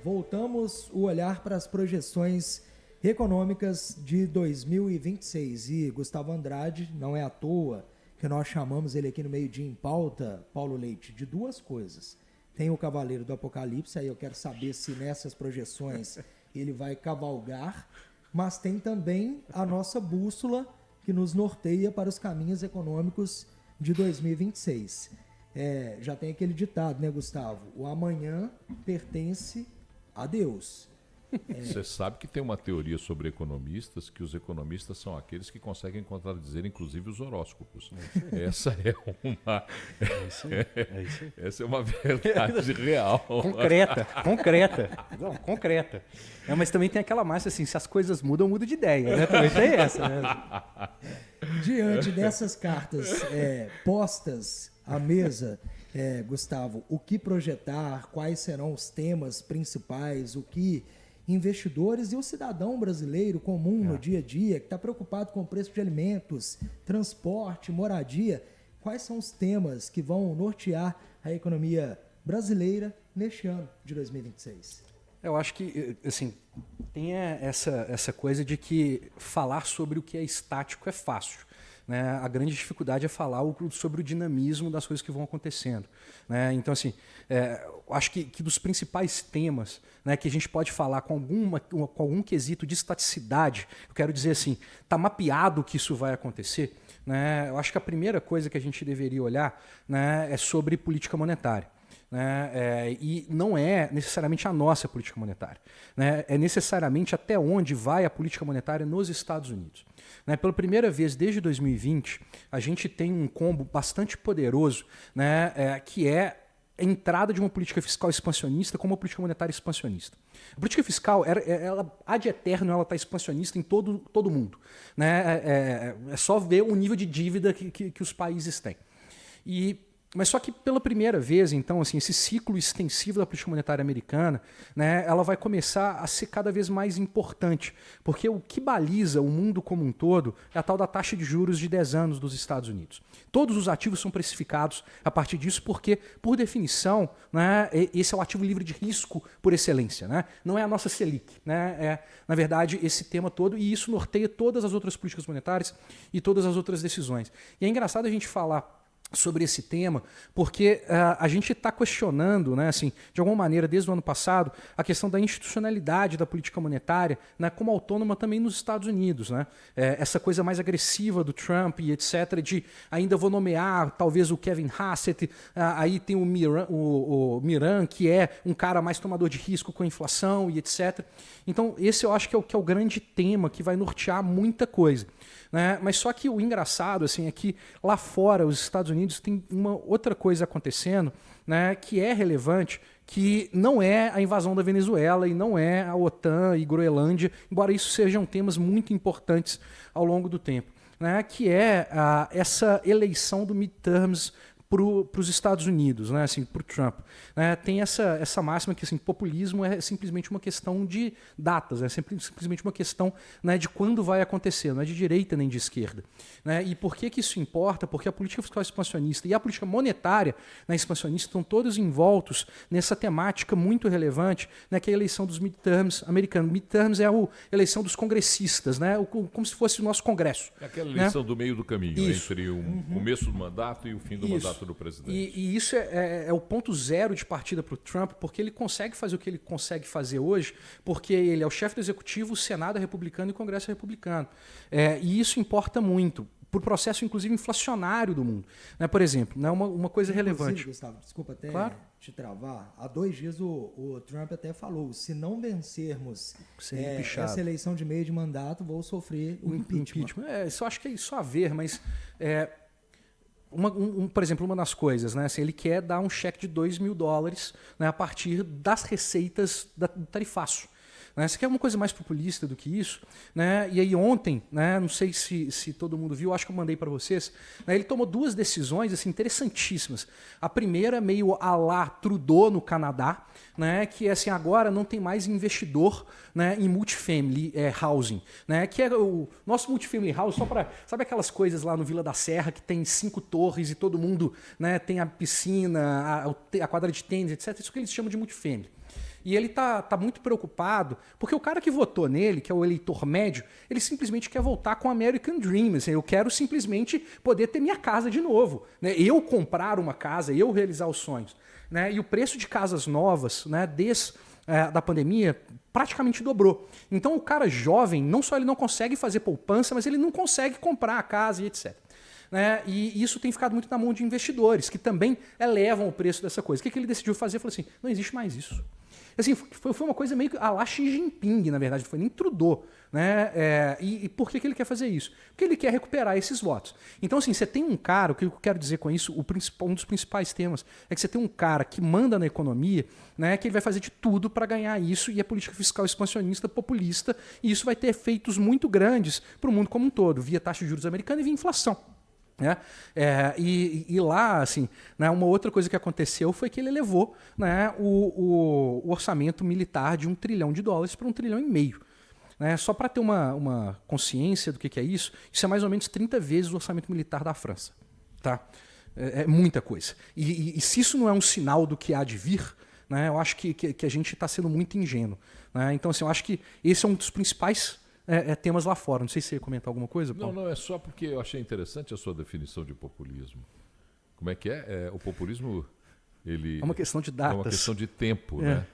voltamos o olhar para as projeções econômicas de 2026. E Gustavo Andrade, não é à toa que nós chamamos ele aqui no Meio-Dia em Pauta, Paulo Leite, de duas coisas. Tem o Cavaleiro do Apocalipse, aí eu quero saber se nessas projeções ele vai cavalgar, mas tem também a nossa bússola que nos norteia para os caminhos econômicos de 2026. Já tem aquele ditado, né, Gustavo? O amanhã pertence a Deus. Você sabe que tem uma teoria sobre economistas, que os economistas são aqueles que conseguem contradizer, inclusive, os horóscopos. Essa é uma... Essa é uma verdade real. Concreta. Não, concreta. Mas também tem aquela máxima assim, se as coisas mudam, muda de ideia, né? Também tem essa, né? Diante dessas cartas postas à mesa, Gustavo, o que projetar, quais serão os temas principais, o que investidores e o cidadão brasileiro comum no dia a dia, que está preocupado com o preço de alimentos, transporte, moradia, quais são os temas que vão nortear a economia brasileira neste ano de 2026? Eu acho que, assim, tem essa coisa de que falar sobre o que é estático é fácil. Né? A grande dificuldade é falar sobre o dinamismo das coisas que vão acontecendo. Né? Então, assim, acho que dos principais temas, né, que a gente pode falar com algum quesito de estaticidade, eu quero dizer assim, está mapeado que isso vai acontecer. Né? Eu acho que a primeira coisa que a gente deveria olhar, né, é sobre política monetária. Né? E não é necessariamente a nossa política monetária. Né? É necessariamente até onde vai a política monetária nos Estados Unidos. Né? Pela primeira vez desde 2020, a gente tem um combo bastante poderoso, né, que é a entrada de uma política fiscal expansionista com uma política monetária expansionista. A política fiscal, ela ad eterno, ela está expansionista em todo mundo. Né? É só ver o nível de dívida que os países têm. Mas só que pela primeira vez, então, assim, esse ciclo extensivo da política monetária americana, né, ela vai começar a ser cada vez mais importante, porque o que baliza o mundo como um todo é a tal da taxa de juros de 10 anos dos Estados Unidos. Todos os ativos são precificados a partir disso porque, por definição, né, esse é o ativo livre de risco por excelência. Né? Não é a nossa Selic. Né? É, na verdade, esse tema todo, e isso norteia todas as outras políticas monetárias e todas as outras decisões. E é engraçado a gente falar sobre esse tema, porque a gente está questionando, né, assim, de alguma maneira, desde o ano passado, a questão da institucionalidade da política monetária, né, como autônoma também nos Estados Unidos. Né? Essa coisa mais agressiva do Trump e etc., de ainda vou nomear talvez o Kevin Hassett, aí tem o Miran, que é um cara mais tomador de risco com a inflação e etc. Então, esse eu acho que é o grande tema que vai nortear muita coisa. Né? Mas só que o engraçado assim, é que lá fora, os Estados Unidos, tem uma outra coisa acontecendo, né, que é relevante, que não é a invasão da Venezuela e não é a OTAN e Groenlândia, embora isso sejam temas muito importantes ao longo do tempo. Né, que é essa eleição do midterms para os Estados Unidos, né, assim, para o Trump. Né, tem essa máxima que assim, populismo é simplesmente uma questão de datas, é simplesmente uma questão, né, de quando vai acontecer, não é de direita nem de esquerda. Né, e por que isso importa? Porque a política fiscal expansionista e a política monetária, né, expansionista estão todos envoltos nessa temática muito relevante, né, que é a eleição dos midterms americanos. Midterms é a eleição dos congressistas, né, como se fosse o nosso Congresso. É aquela eleição, né, do meio do caminho, isso, entre o começo do mandato e o fim do mandato do presidente. E isso é o ponto zero de partida para o Trump, porque ele consegue fazer o que ele consegue fazer hoje, porque ele é o chefe do executivo, o Senado é republicano e o Congresso é republicano. E isso importa muito para o processo, inclusive, inflacionário do mundo. Né, por exemplo, né, uma coisa relevante. Gustavo, desculpa até claro. te travar. Há 2 dias o Trump até falou, se não vencermos essa eleição de meio de mandato, vou sofrer o impeachment. Isso acho que é isso a ver, mas... por exemplo, uma das coisas, né, assim, ele quer dar um cheque de $2 mil, né, a partir das receitas do tarifaço. Né, você quer uma coisa mais populista do que isso? Né? E aí ontem, né, não sei se todo mundo viu, acho que eu mandei para vocês, né, ele tomou 2 decisões assim, interessantíssimas. A primeira meio à la Trudeau no Canadá, né, que é assim, agora não tem mais investidor, né, em multifamily housing, né, que é o nosso multifamily house, só para, sabe aquelas coisas lá no Vila da Serra que tem 5 torres e todo mundo, né, tem a piscina, a quadra de tênis, etc. Isso que eles chamam de multifamily. E ele tá muito preocupado, porque o cara que votou nele, que é o eleitor médio, ele simplesmente quer voltar com o American Dream. Assim, eu quero simplesmente poder ter minha casa de novo, né? Eu comprar uma casa, eu realizar os sonhos. Né? E o preço de casas novas, né, da pandemia, praticamente dobrou. Então o cara jovem, não só ele não consegue fazer poupança, mas ele não consegue comprar a casa e etc. Né? E isso tem ficado muito na mão de investidores, que também elevam o preço dessa coisa. O que ele decidiu fazer? Falou assim, não existe mais isso. Assim, foi uma coisa meio a lá Xi Jinping, na verdade, não foi nem Trudeau. Né? E por que ele quer fazer isso? Porque ele quer recuperar esses votos. Então, assim, você tem um cara, o que eu quero dizer com isso, um dos principais temas, é que você tem um cara que manda na economia, né, que ele vai fazer de tudo para ganhar isso, e é política fiscal expansionista, populista, e isso vai ter efeitos muito grandes para o mundo como um todo, via taxa de juros americana e via inflação. Né? E lá, assim, né, uma outra coisa que aconteceu foi que ele elevou, né, o orçamento militar de $1 trilhão para $1,5 trilhão. Né? Só para ter uma consciência do que é isso é mais ou menos 30 vezes o orçamento militar da França. Tá? É muita coisa. E se isso não é um sinal do que há de vir, né, eu acho que a gente está sendo muito ingênuo. Né? Então, assim, eu acho que esse é um dos principais temas lá fora. Não sei se você ia comentar alguma coisa, Paulo. Não, é só porque eu achei interessante a sua definição de populismo. Como é que é? O populismo, ele... É uma questão de datas. É uma questão de tempo, né?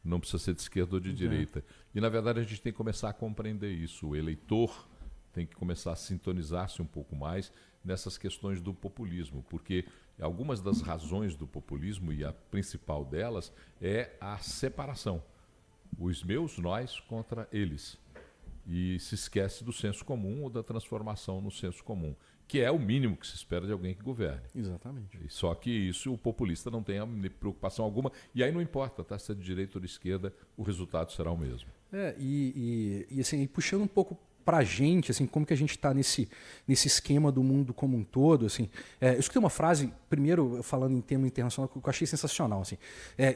Não precisa ser de esquerda ou de direita. E, na verdade, a gente tem que começar a compreender isso. O eleitor tem que começar a sintonizar-se um pouco mais nessas questões do populismo, porque algumas das razões do populismo, e a principal delas, é a separação. Os meus, nós, contra eles. E se esquece do senso comum ou da transformação no senso comum, que é o mínimo que se espera de alguém que governe. Exatamente. Só que isso o populista não tem preocupação alguma, e aí não importa, tá? Se é de direita ou de esquerda, o resultado será o mesmo. Assim, puxando um pouco para a gente, assim, como que a gente está nesse esquema do mundo como um todo, assim, eu escutei uma frase, primeiro falando em termo internacional, que eu achei sensacional, assim,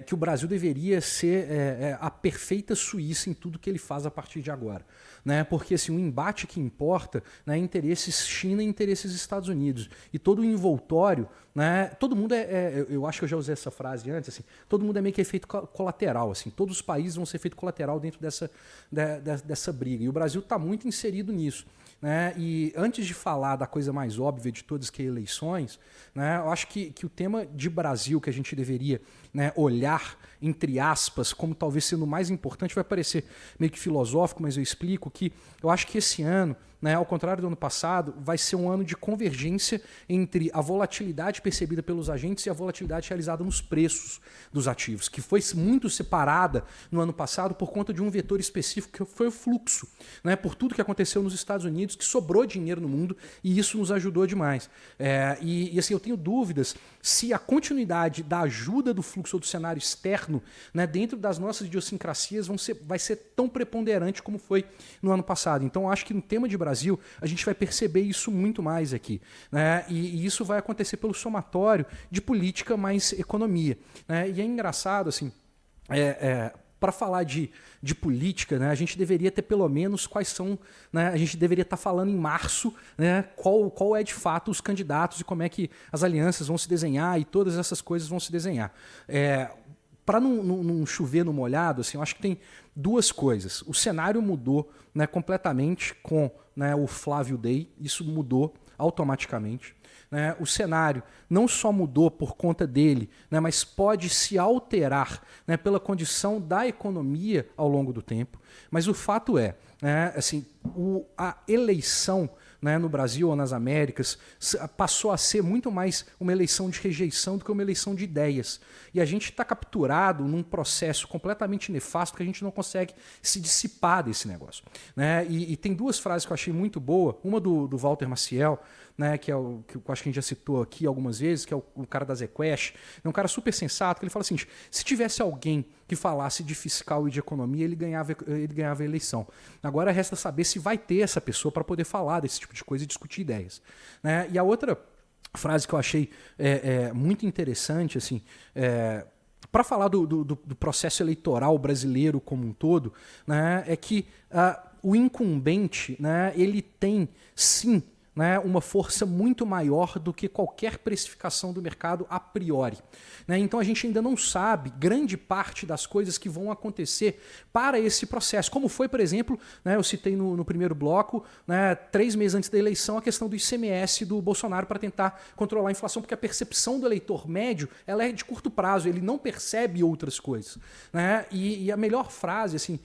que o Brasil deveria ser a perfeita Suíça em tudo que ele faz a partir de agora. Né? Porque assim, o embate que importa, né, é interesses China e interesses Estados Unidos. E todo o envoltório, né, todo mundo eu acho que eu já usei essa frase antes, assim, todo mundo é meio que efeito colateral. Assim, todos os países vão ser efeito colateral dentro dessa briga. E o Brasil está muito inserido nisso. Né? E antes de falar da coisa mais óbvia de todas, que é eleições, né, eu acho que o tema de Brasil que a gente deveria, né, olhar, entre aspas, como talvez sendo o mais importante, vai parecer meio que filosófico, mas eu explico que eu acho que esse ano, né, ao contrário do ano passado, vai ser um ano de convergência entre a volatilidade percebida pelos agentes e a volatilidade realizada nos preços dos ativos, que foi muito separada no ano passado por conta de um vetor específico, que foi o fluxo, né, por tudo que aconteceu nos Estados Unidos, que sobrou dinheiro no mundo, e isso nos ajudou demais. Assim, eu tenho dúvidas se a continuidade da ajuda do fluxo ou do cenário externo, né, dentro das nossas idiosincrasias vai ser tão preponderante como foi no ano passado. Então, eu acho que no tema de Brasil, a gente vai perceber isso muito mais aqui. Né? E isso vai acontecer pelo somatório de política mais economia. Né? E é engraçado, assim, para falar de política, né, a gente deveria ter pelo menos quais são, né, a gente deveria estar falando em março, né, qual é de fato os candidatos e como é que as alianças vão se desenhar e todas essas coisas vão se desenhar. Para não chover no molhado, assim, eu acho que tem duas coisas. O cenário mudou, né, completamente com, né, o Flávio Day, isso mudou automaticamente. Né? O cenário não só mudou por conta dele, né, mas pode se alterar, né, pela condição da economia ao longo do tempo. Mas o fato é, né, assim, a eleição, né, no Brasil ou nas Américas passou a ser muito mais uma eleição de rejeição do que uma eleição de ideias. E a gente está capturado num processo completamente nefasto que a gente não consegue se dissipar desse negócio. Né? E tem duas frases que eu achei muito boas. Uma do Walter Maciel, né, que eu acho que a gente já citou aqui algumas vezes, que é o cara da ZQuest. É um cara super sensato, que ele fala assim, se tivesse alguém que falasse de fiscal e de economia, ele ganhava a eleição. Agora resta saber se vai ter essa pessoa para poder falar desse tipo de coisa e discutir ideias. Né? E a outra frase que eu achei muito interessante, assim, para falar do processo eleitoral brasileiro como um todo, né, é que o incumbente, né, ele tem sim, né, uma força muito maior do que qualquer precificação do mercado a priori. Né? Então a gente ainda não sabe grande parte das coisas que vão acontecer para esse processo. Como foi, por exemplo, né, eu citei no primeiro bloco, né, 3 meses antes da eleição, a questão do ICMS do Bolsonaro para tentar controlar a inflação, porque a percepção do eleitor médio ela é de curto prazo, ele não percebe outras coisas. Né? E a melhor frase assim,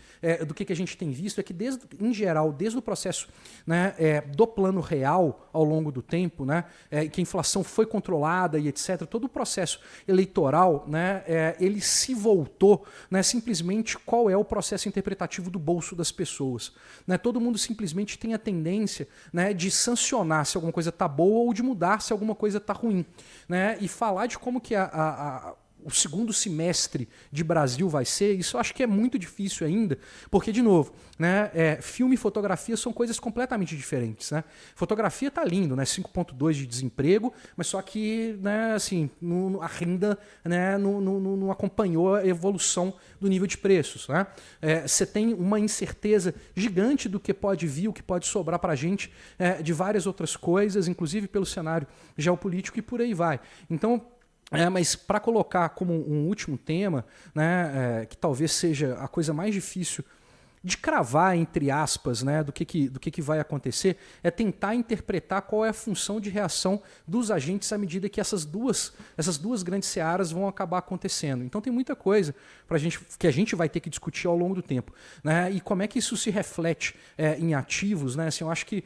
do que a gente tem visto é que, em geral, desde o processo, né, do plano real, ao longo do tempo, né, que a inflação foi controlada e etc., todo o processo eleitoral, né, ele se voltou, né, simplesmente qual é o processo interpretativo do bolso das pessoas. Né? Todo mundo simplesmente tem a tendência, né, de sancionar se alguma coisa está boa ou de mudar se alguma coisa está ruim. Né? E falar de como que o segundo semestre de Brasil vai ser, isso eu acho que é muito difícil ainda, porque, de novo, né, filme e fotografia são coisas completamente diferentes. Né? Fotografia está lindo, né, 5,2 de desemprego, mas só que, né, assim, a renda, né, não acompanhou a evolução do nível de preços. Né? Você tem uma incerteza gigante do que pode vir, o que pode sobrar para a gente, de várias outras coisas, inclusive pelo cenário geopolítico e por aí vai. Então, mas para colocar como um último tema, né, que talvez seja a coisa mais difícil de cravar, entre aspas, né, do que vai acontecer, é tentar interpretar qual é a função de reação dos agentes à medida que essas duas grandes searas vão acabar acontecendo. Então tem muita coisa que a gente vai ter que discutir ao longo do tempo. Né, e como é que isso se reflete em ativos. Né, assim, eu acho que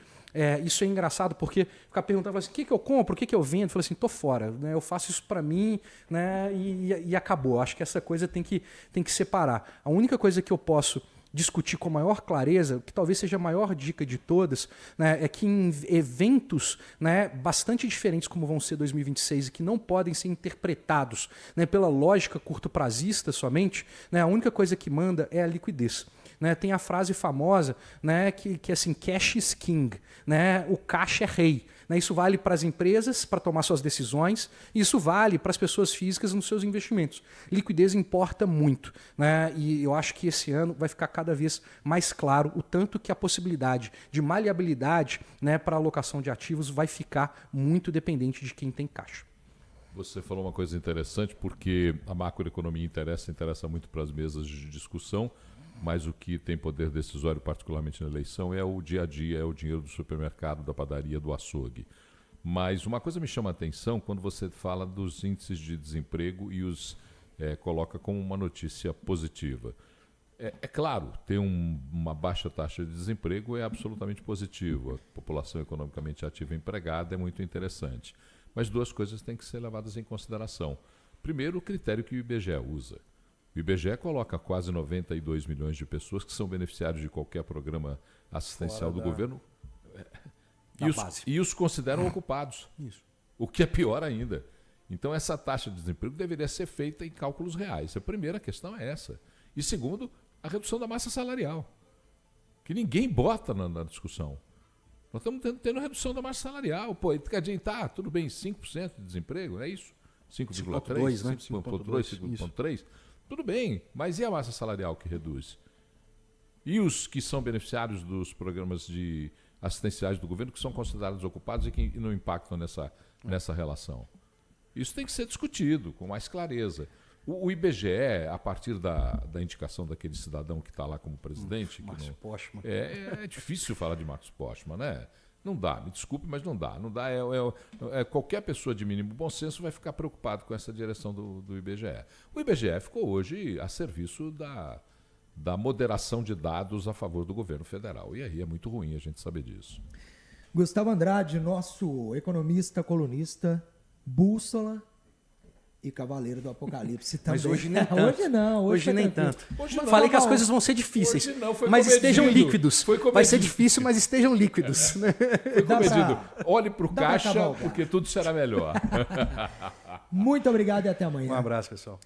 isso é engraçado porque ficar perguntando assim, o que eu compro, o que eu vendo? Eu falei assim, tô fora, né? Eu faço isso para mim, né? E acabou. Acho que essa coisa tem que separar. A única coisa que eu posso discutir com maior clareza, que talvez seja a maior dica de todas, né, é que em eventos, né, bastante diferentes como vão ser 2026 e que não podem ser interpretados, né, pela lógica curto-prazista somente, né, a única coisa que manda é a liquidez. Né, tem a frase famosa, né, que é assim, cash is king, né, o caixa é rei. Né, isso vale para as empresas, para tomar suas decisões, e isso vale para as pessoas físicas nos seus investimentos. Liquidez importa muito. Né, e eu acho que esse ano vai ficar cada vez mais claro o tanto que a possibilidade de maleabilidade, né, para a alocação de ativos vai ficar muito dependente de quem tem caixa. Você falou uma coisa interessante, porque a macroeconomia interessa muito para as mesas de discussão, mas o que tem poder decisório, particularmente na eleição, é o dia a dia, é o dinheiro do supermercado, da padaria, do açougue. Mas uma coisa me chama a atenção quando você fala dos índices de desemprego e os coloca como uma notícia positiva. É claro, ter uma baixa taxa de desemprego é absolutamente positivo. A população economicamente ativa e empregada é muito interessante. Mas 2 coisas têm que ser levadas em consideração. Primeiro, o critério que o IBGE usa. O IBGE coloca quase 92 milhões de pessoas que são beneficiários de qualquer programa assistencial do governo e os consideram ocupados, Isso. O que é pior ainda. Então essa taxa de desemprego deveria ser feita em cálculos reais. A primeira questão é essa. E segundo, a redução da massa salarial, que ninguém bota na discussão. Nós estamos tendo redução da massa salarial. Pô, quer dizer, tá, tudo bem, 5% de desemprego, é isso? 5,3%, né? 5,2%, 5,3%. Tudo bem, mas e a massa salarial que reduz? E os que são beneficiários dos programas assistenciais do governo, que são considerados ocupados e que não impactam nessa relação? Isso tem que ser discutido com mais clareza. O IBGE, a partir da indicação daquele cidadão que está lá como presidente... Marcos Postman. É difícil falar de Marcos Postman, né? Não dá, me desculpe, mas não dá. Não dá qualquer pessoa de mínimo bom senso vai ficar preocupado com essa direção do IBGE. O IBGE ficou hoje a serviço da moderação de dados a favor do governo federal. E aí é muito ruim a gente saber disso. Gustavo Andrade, nosso economista, colunista, bússola e cavaleiro do apocalipse também. Mas hoje nem tanto. Hoje não. Hoje nem tanto. Hoje não, Falei que as coisas vão ser difíceis, hoje não, foi mas comedido. estejam líquidos. Foi comedido. Vai ser difícil, mas estejam líquidos. Foi comedido. Olhe para o dá pra caixa, cavalgar. porque tudo será melhor. Muito obrigado e até amanhã. Um abraço, pessoal.